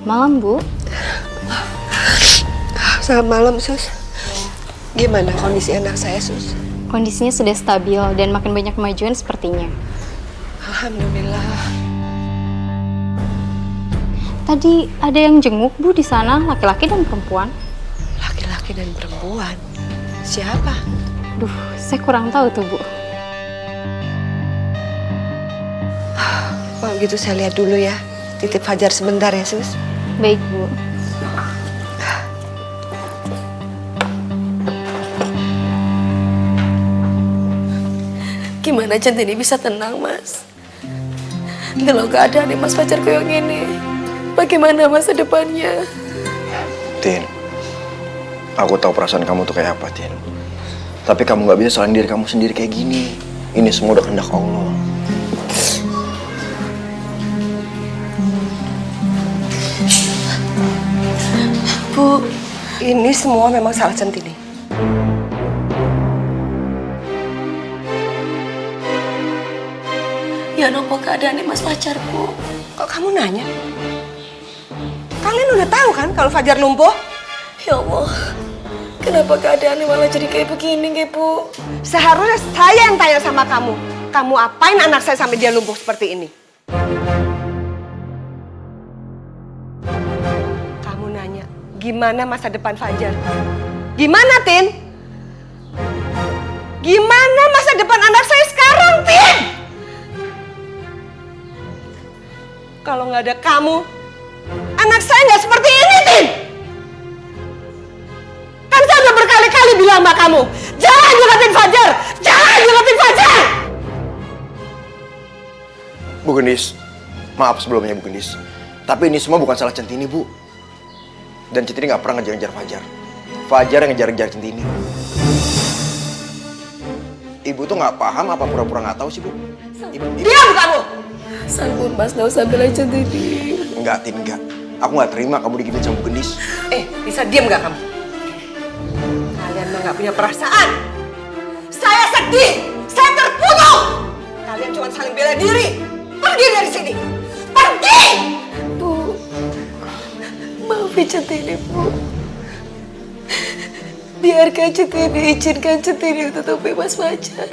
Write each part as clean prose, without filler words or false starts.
Malam, Bu. Selamat malam, Sus. Gimana kondisi anak saya, Sus? Kondisinya sudah stabil dan makin banyak kemajuan sepertinya. Alhamdulillah. Tadi ada yang jenguk, Bu, di sana, laki-laki dan perempuan. Laki-laki dan perempuan? Siapa? Duh, saya kurang tahu tuh, Bu. Kalau gitu saya lihat dulu ya. Titip Fajar sebentar ya, Sus. Baik, Bu. Gimana Centini bisa tenang, Mas? Kalau keadaan Mas Fajar kayak gini, bagaimana masa depannya? Tin, aku tahu perasaan kamu tuh kayak apa, Tin. Tapi kamu gak bisa salahin diri kamu sendiri kayak gini. Ini semua udah kehendak Allah. Bu, ini semua memang salah Centini. Ya nopo keadaan Mas Fajar, Bu? Kok kamu nanya? Kalian udah tahu kan kalau Fajar lumpuh? Ya Allah, kenapa keadaannya malah jadi kayak begini, Bu? Seharusnya saya yang tanya sama kamu. Kamu apain anak saya sampai dia lumpuh seperti ini? Kamu nanya, gimana masa depan Fajar? Gimana, Tin? Gimana masa depan anak saya sekarang, Tin? Kalau nggak ada kamu, anak saya nggak seperti ini, Tin. Kan saya udah berkali-kali bilang sama kamu, jangan deketin Fajar, jangan deketin Fajar. Bu Gendis, maaf sebelumnya Bu Gendis. Tapi ini semua bukan salah Centini, Bu. Dan Centini gak pernah ngejar-ngejar Fajar. Fajar yang ngejar-ngejar Centini. Ibu tuh gak paham apa pura-pura gak tahu sih, Bu? Diam kamu! Sampun, Mas, gak usah belain Centini. Enggak, Tin, enggak. Aku gak terima kamu diginiin sama Bu Gendis. Bisa diam gak kamu? Kalian mah gak punya perasaan. Saya sedih, saya terpukul. Kalian cuma saling bela diri. Pergi dari sini, pergi! Bu, maafin Centini, Bu. Biarkan Centini, izinkan Centini untuk temui Mas Fajar.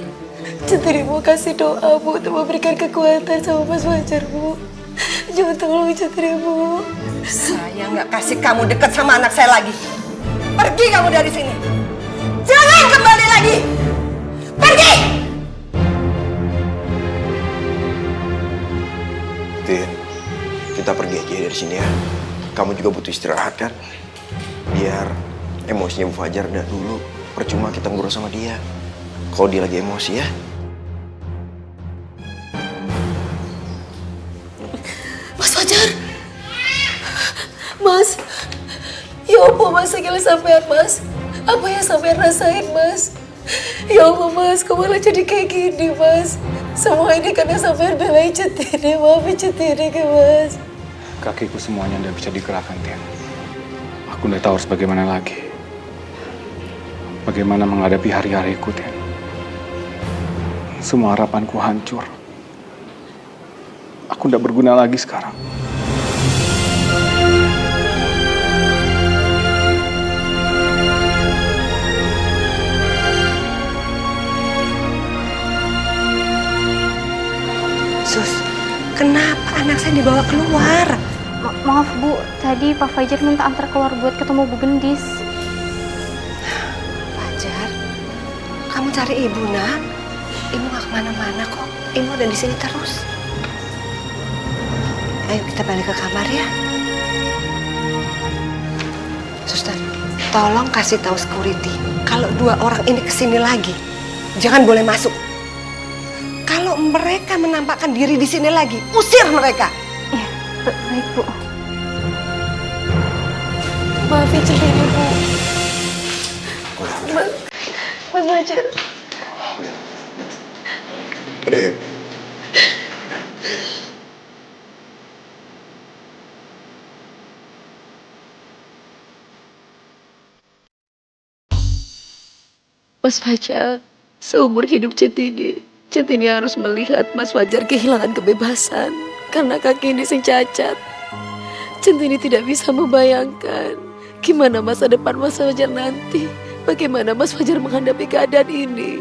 Centini mau kasih doa, Bu, untuk memberikan kekuatan sama Mas Fajar, Bu. Jangan tolong Centini, Bu. Saya nggak kasih kamu dekat sama anak saya lagi. Pergi kamu dari sini. Jangan kembali lagi. Pergi! Tin, kita pergi aja dari sini ya. Kamu juga butuh istirahat kan? Biar emosinya Bu Fajar udah dulu. Percuma kita ngurus sama dia. Kalau dia lagi emosi ya. Mas Fajar! Mas! Ya apa Mas, segala sampean, Mas? Apa yang sampean rasain, Mas? Ya Allah, Mas, kok malah jadi kayak gini, Mas? Semua ini karena sampean belain Centini, maafin Centini, Mas. Kakiku semuanya udah bisa digerakkan, Tin. Aku udah tahu harus bagaimana lagi. Bagaimana menghadapi hari-hariku, Tin. Semua harapanku hancur. Aku udah berguna lagi sekarang. Sus, kenapa anak saya dibawa keluar? Maaf, Bu. Tadi Pak Fajar minta antar keluar buat ketemu Bu Gendis. Fajar, kamu cari ibu, nak. Ibu nggak kemana-mana kok. Ibu ada di sini terus. Ayo kita balik ke kamar ya. Suster, tolong kasih tahu security kalau dua orang ini kesini lagi, jangan boleh masuk. Kalau mereka menampakkan diri di sini lagi, usir mereka. Ya, baik, Bu. Maafin Centini, Bu. Mas Fajar. Dek. Mas Fajar, seumur hidup Centini harus melihat Mas Fajar kehilangan kebebasan karena kaki ini sing cacat. Centini tidak bisa membayangkan gimana masa depan Mas Fajar nanti. Bagaimana Mas Fajar menghadapi keadaan ini.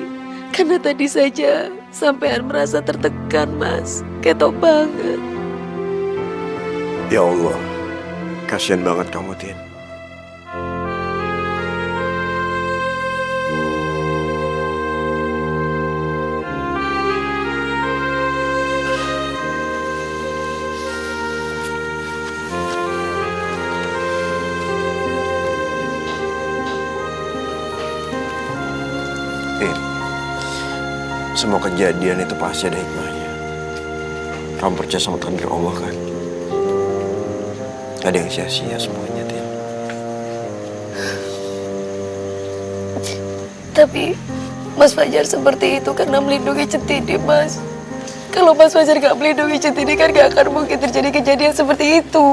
Karena tadi saja sampean merasa tertekan, Mas. Ketok banget. Ya Allah, kasihan banget kamu, Tin. Semua kejadian itu pasti ada hikmahnya. Kamu percaya sama takdir Allah kan? Gak ada yang sia-sia semuanya, Tin. Tapi Mas Fajar seperti itu karena melindungi Centini, Mas. Kalau Mas Fajar gak melindungi Centini kan gak akan mungkin terjadi kejadian seperti itu.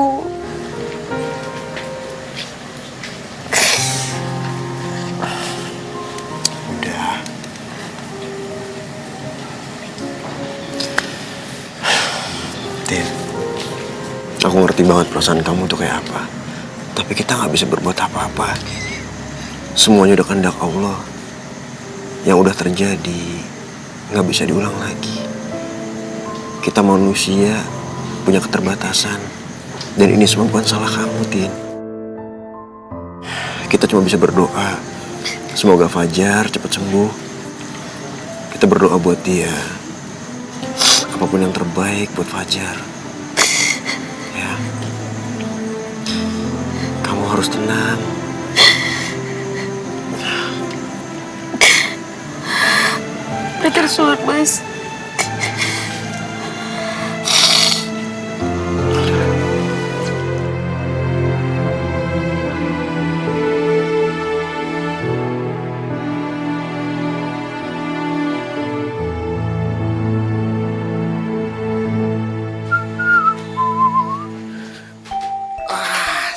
Udah. Tin, aku ngerti banget perasaan kamu tuh kayak apa. Tapi kita nggak bisa berbuat apa-apa. Semuanya udah kehendak Allah. Yang udah terjadi nggak bisa diulang lagi. Kita manusia punya keterbatasan. Dan ini semua bukan salah kamu, Tin. Kita cuma bisa berdoa. Semoga Fajar cepat sembuh. Kita berdoa buat dia. Apapun yang terbaik buat Fajar. Ya. Kamu harus tenang. Fajar sulit, Mas.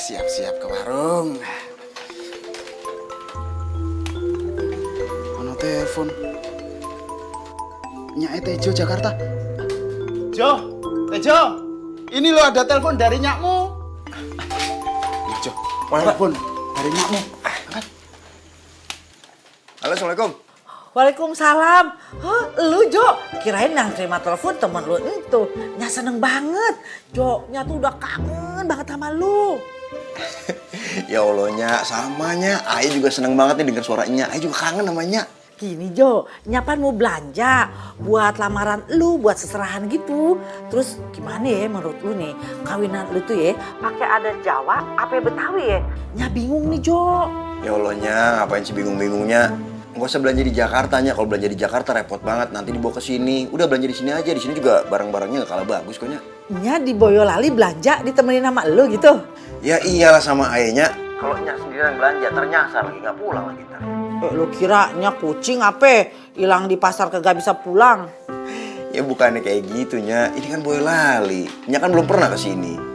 Siap-siap ke warung. Ono telepon. Nyak Tejo Jakarta. Tejo, ini lo ada telepon dari nyakmu. Tejo, telepon dari nyakmu. Angkat. Halo, Assalamualaikum. Waalaikumsalam. Hah, lu Jo? Kirain yang terima telepon temen lu itu. Nya seneng banget. Jo, nya tuh udah kangen banget sama lu. Ya Allahnya, samanya. Ayah juga seneng banget nih denger suaranya. Ayah juga kangen namanya. Gini Jo, nyapan mau belanja buat lamaran lu, buat seserahan gitu. Terus gimana ya menurut lu nih, kawinan lu tuh ya pakai adat Jawa apa Betawi ya? Nya bingung nih Jo. Ya Allahnya, ngapain sih bingung-bingungnya? Nggak usah belanja di Jakarta nya. Kalau belanja di Jakarta repot banget. Nanti dibawa ke sini. Udah belanja di sini aja. Di sini juga barang-barangnya nggak kalah bagus kok, Nya. Nya di Boyolali belanja ditemenin sama lu gitu. Ya iyalah sama ayahnya. Kalau Nya sendirian belanja, ternyasar lagi nggak pulang lagi ntar. Lu kira Nya kucing apa? Hilang di pasar kagak bisa pulang. Ya bukannya kayak gitu, Nya. Ini kan Boyolali. Nya kan belum pernah ke sini.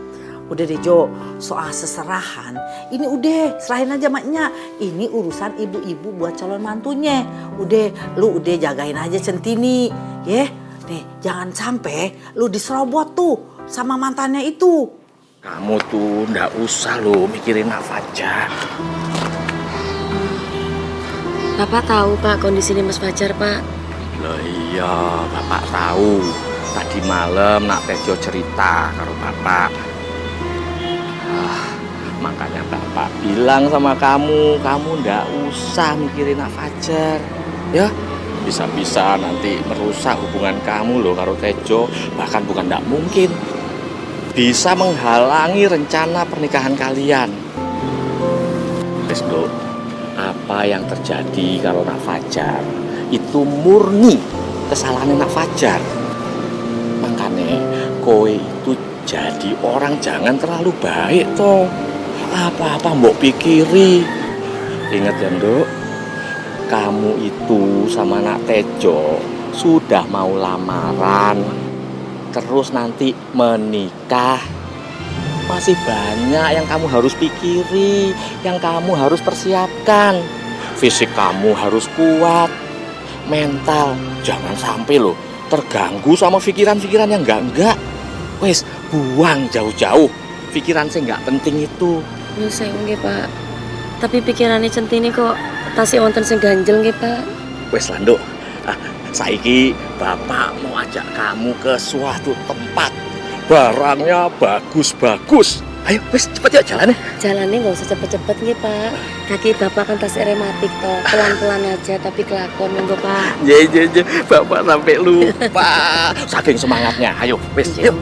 Udah deh Jo, soal seserahan, ini udah serahin aja maknya. Ini urusan ibu-ibu buat calon mantunya. Udah, lu udah jagain aja Centini, ya. Nih, jangan sampai lu diserobot tuh sama mantannya itu. Kamu tuh ndak usah lo mikirin Nak Fajar. Bapak tahu Pak kondisinya Mas Fajar Pak. Loh iya, Bapak tahu. Tadi malam Nak Tejo cerita karo Bapak. Makanya Bapak bilang sama kamu ndak usah mikirin Nak Fajar. Ya, bisa-bisa nanti merusak hubungan kamu loh karo Tejo. Bahkan bukan ndak mungkin. Bisa menghalangi rencana pernikahan kalian. Wes Bro, apa yang terjadi kalau Nak Fajar itu murni kesalahan Nak Fajar. Makanya kowe itu jadi orang jangan terlalu baik toh. Apa-apa mbok pikiri. Ingat ya Nduk, kamu itu sama Nak Tejo sudah mau lamaran, terus nanti menikah. Masih banyak yang kamu harus pikiri, yang kamu harus persiapkan. Fisik kamu harus kuat, mental jangan sampai loh terganggu sama pikiran-pikiran yang enggak. Wes, buang jauh-jauh pikiran saya nggak penting itu. Nyun sewu nggih, Pak. Tapi pikirannya Centini kok tasih wonten sing ganjel nggih, Pak. Wes Lando, saiki bapak mau ajak kamu ke suatu tempat. Barangnya bagus-bagus. Ayo, wes cepet yuk jalannya. Jalannya nggak usah cepet-cepet nggih, Pak. Kaki Bapak kan tasih rematik toh. Pelan-pelan aja tapi kelakon monggo, Pak. Bapak sampai lupa. Saking semangatnya. Ayo, wes yuk.